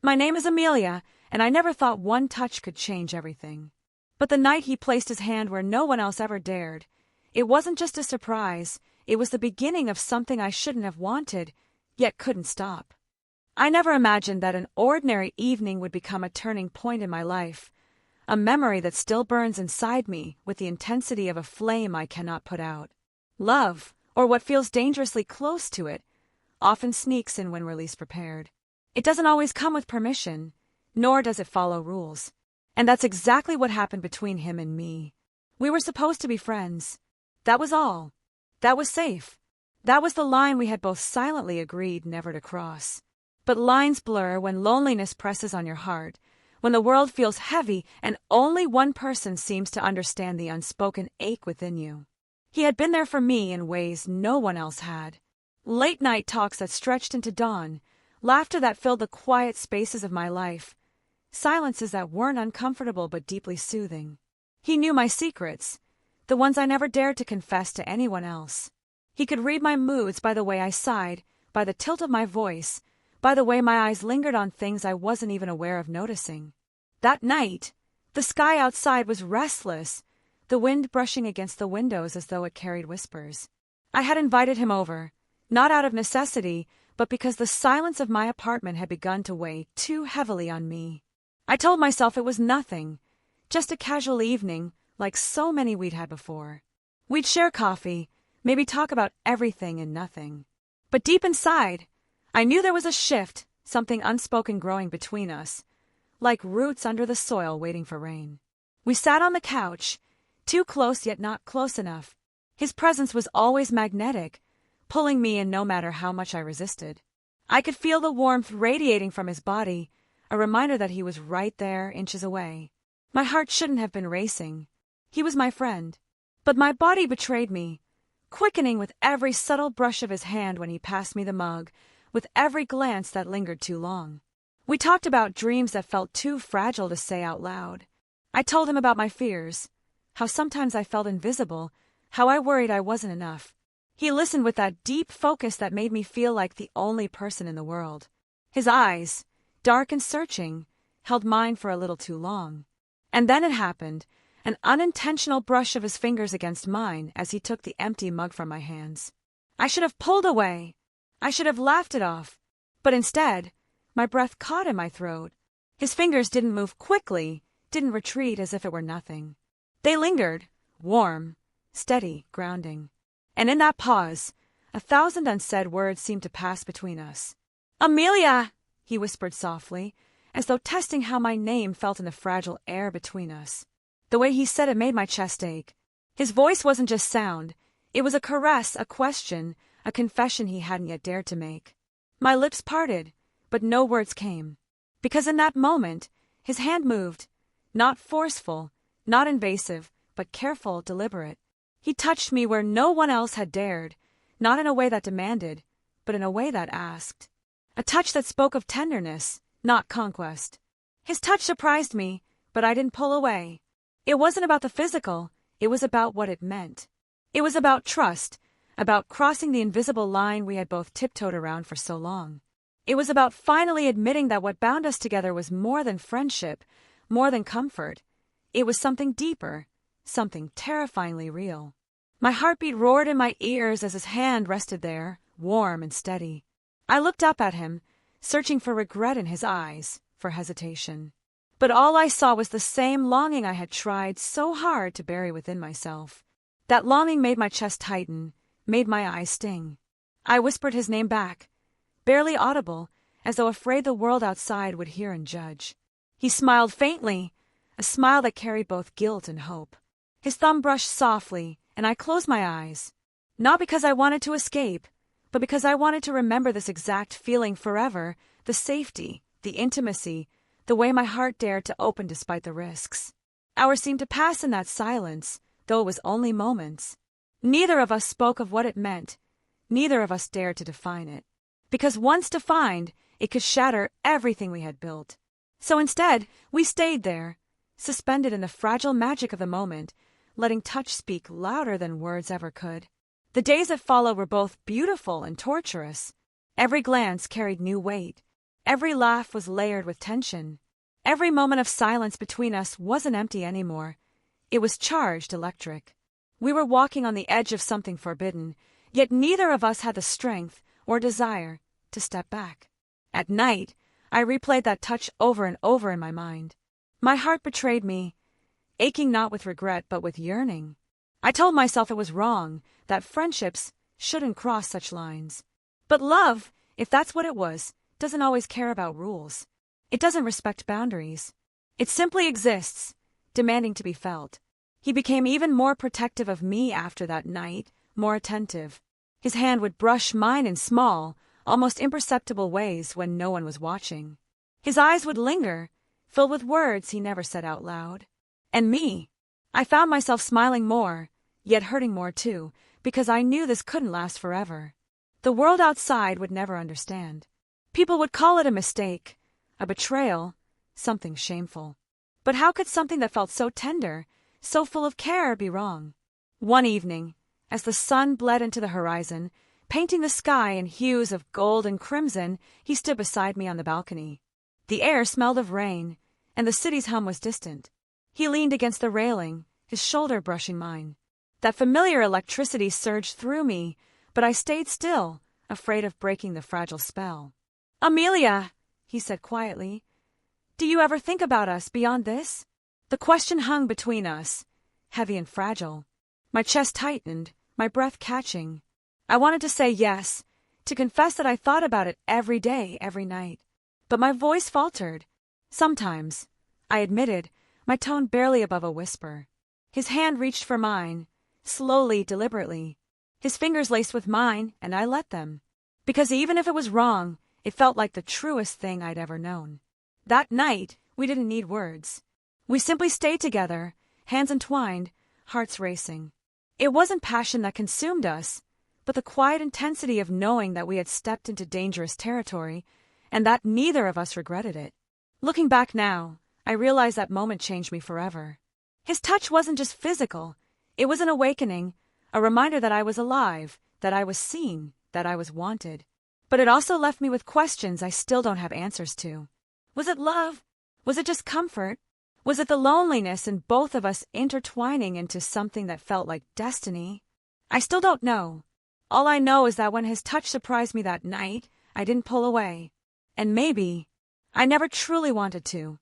My name is Amelia, and I never thought one touch could change everything. But the night he placed his hand where no one else ever dared, it wasn't just a surprise, it was the beginning of something I shouldn't have wanted, yet couldn't stop. I never imagined that an ordinary evening would become a turning point in my life, a memory that still burns inside me with the intensity of a flame I cannot put out. Love, or what feels dangerously close to it, often sneaks in when we're least prepared. It doesn't always come with permission, nor does it follow rules. And that's exactly what happened between him and me. We were supposed to be friends. That was all. That was safe. That was the line we had both silently agreed never to cross. But lines blur when loneliness presses on your heart, when the world feels heavy and only one person seems to understand the unspoken ache within you. He had been there for me in ways no one else had. Late-night talks that stretched into dawn, laughter that filled the quiet spaces of my life, silences that weren't uncomfortable but deeply soothing. He knew my secrets, the ones I never dared to confess to anyone else. He could read my moods by the way I sighed, by the tilt of my voice, by the way my eyes lingered on things I wasn't even aware of noticing. That night, the sky outside was restless, the wind brushing against the windows as though it carried whispers. I had invited him over, not out of necessity, but because the silence of my apartment had begun to weigh too heavily on me. I told myself it was nothing, just a casual evening, like so many we'd had before. We'd share coffee, maybe talk about everything and nothing. But deep inside, I knew there was a shift, something unspoken growing between us, like roots under the soil waiting for rain. We sat on the couch, too close yet not close enough. His presence was always magnetic, pulling me in no matter how much I resisted. I could feel the warmth radiating from his body, a reminder that he was right there, inches away. My heart shouldn't have been racing. He was my friend. But my body betrayed me, quickening with every subtle brush of his hand when he passed me the mug, with every glance that lingered too long. We talked about dreams that felt too fragile to say out loud. I told him about my fears, how sometimes I felt invisible, how I worried I wasn't enough. He listened with that deep focus that made me feel like the only person in the world. His eyes, dark and searching, held mine for a little too long. And then it happened, an unintentional brush of his fingers against mine as he took the empty mug from my hands. I should have pulled away. I should have laughed it off. But instead, my breath caught in my throat. His fingers didn't move quickly, didn't retreat as if it were nothing. They lingered, warm, steady, grounding. And in that pause, 1,000 unsaid words seemed to pass between us. "Amelia!" he whispered softly, as though testing how my name felt in the fragile air between us. The way he said it made my chest ache. His voice wasn't just sound. It was a caress, a question, a confession he hadn't yet dared to make. My lips parted, but no words came. Because in that moment, his hand moved. Not forceful, not invasive, but careful, deliberate. He touched me where no one else had dared, not in a way that demanded, but in a way that asked. A touch that spoke of tenderness, not conquest. His touch surprised me, but I didn't pull away. It wasn't about the physical, it was about what it meant. It was about trust, about crossing the invisible line we had both tiptoed around for so long. It was about finally admitting that what bound us together was more than friendship, more than comfort. It was something deeper, something terrifyingly real. My heartbeat roared in my ears as his hand rested there, warm and steady. I looked up at him, searching for regret in his eyes, for hesitation. But all I saw was the same longing I had tried so hard to bury within myself. That longing made my chest tighten, made my eyes sting. I whispered his name back, barely audible, as though afraid the world outside would hear and judge. He smiled faintly, a smile that carried both guilt and hope. His thumb brushed softly, and I closed my eyes. Not because I wanted to escape, but because I wanted to remember this exact feeling forever, the safety, the intimacy, the way my heart dared to open despite the risks. Hours seemed to pass in that silence, though it was only moments. Neither of us spoke of what it meant. Neither of us dared to define it. Because once defined, it could shatter everything we had built. So instead, we stayed there, suspended in the fragile magic of the moment, letting touch speak louder than words ever could. The days that followed were both beautiful and torturous. Every glance carried new weight. Every laugh was layered with tension. Every moment of silence between us wasn't empty anymore. It was charged electric. We were walking on the edge of something forbidden, yet neither of us had the strength or desire to step back. At night, I replayed that touch over and over in my mind. My heart betrayed me, aching not with regret but with yearning. I told myself it was wrong, that friendships shouldn't cross such lines. But love, if that's what it was, doesn't always care about rules. It doesn't respect boundaries. It simply exists, demanding to be felt. He became even more protective of me after that night, more attentive. His hand would brush mine in small, almost imperceptible ways when no one was watching. His eyes would linger, filled with words he never said out loud. And me, I found myself smiling more, yet hurting more too, because I knew this couldn't last forever. The world outside would never understand. People would call it a mistake, a betrayal, something shameful. But how could something that felt so tender, so full of care, be wrong? One evening, as the sun bled into the horizon, painting the sky in hues of gold and crimson, he stood beside me on the balcony. The air smelled of rain, and the city's hum was distant. He leaned against the railing, his shoulder brushing mine. That familiar electricity surged through me, but I stayed still, afraid of breaking the fragile spell. "Amelia," he said quietly, "do you ever think about us beyond this?" The question hung between us, heavy and fragile. My chest tightened, my breath catching. I wanted to say yes, to confess that I thought about it every day, every night. But my voice faltered. Sometimes, I admitted, my tone barely above a whisper. His hand reached for mine, slowly, deliberately. His fingers laced with mine, and I let them. Because even if it was wrong, it felt like the truest thing I'd ever known. That night, we didn't need words. We simply stayed together, hands entwined, hearts racing. It wasn't passion that consumed us, but the quiet intensity of knowing that we had stepped into dangerous territory, and that neither of us regretted it. Looking back now, I realize that moment changed me forever. His touch wasn't just physical. It was an awakening, a reminder that I was alive, that I was seen, that I was wanted. But it also left me with questions I still don't have answers to. Was it love? Was it just comfort? Was it the loneliness in both of us intertwining into something that felt like destiny? I still don't know. All I know is that when his touch surprised me that night, I didn't pull away. And maybe I never truly wanted to.